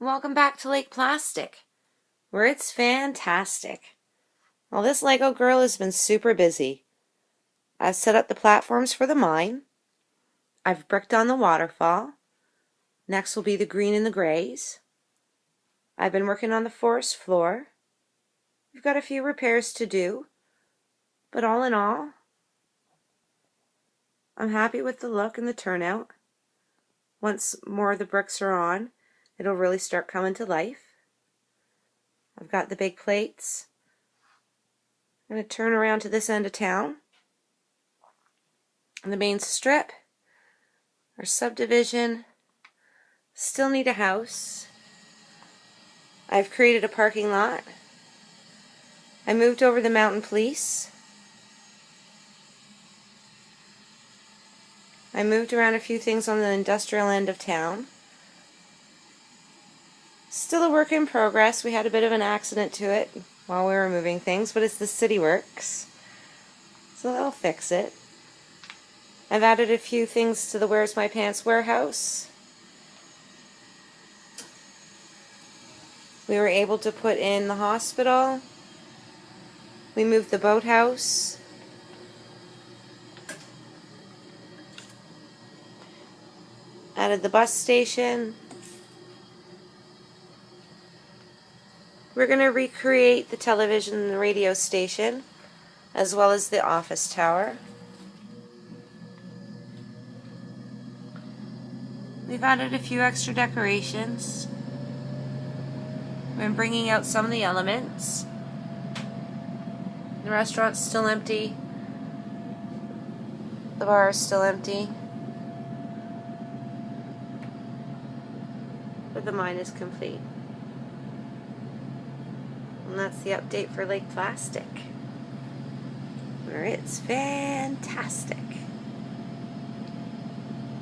Welcome back to Lake Plastic, where it's fantastic. Well, this Lego girl has been super busy. I've set up the platforms for the mine. I've bricked on the waterfall. Next will be the green and the grays. I've been working on the forest floor. We've got a few repairs to do, but all in all, I'm happy with the look and the turnout. Once more of the bricks are on, it'll really start coming to life. I've got the big plates. I'm going to turn around to this end of town. On the main strip, our subdivision, still need a house. I've created a parking lot. I moved over the mountain police. I moved around a few things on the industrial end of town. Still a work in progress. We had a bit of an accident to it while we were moving things, but it's the city works, so they'll fix it. I've added a few things to the Where's My Pants warehouse. We were able to put in the hospital. We moved the boathouse. Added the bus station. We're going to recreate the television and the radio station, as well as the office tower. We've added a few extra decorations. We've been bringing out some of the elements. The restaurant's still empty. The bar is still empty. But the mine is complete. And that's the update for Lake Plastic, where it's fantastic.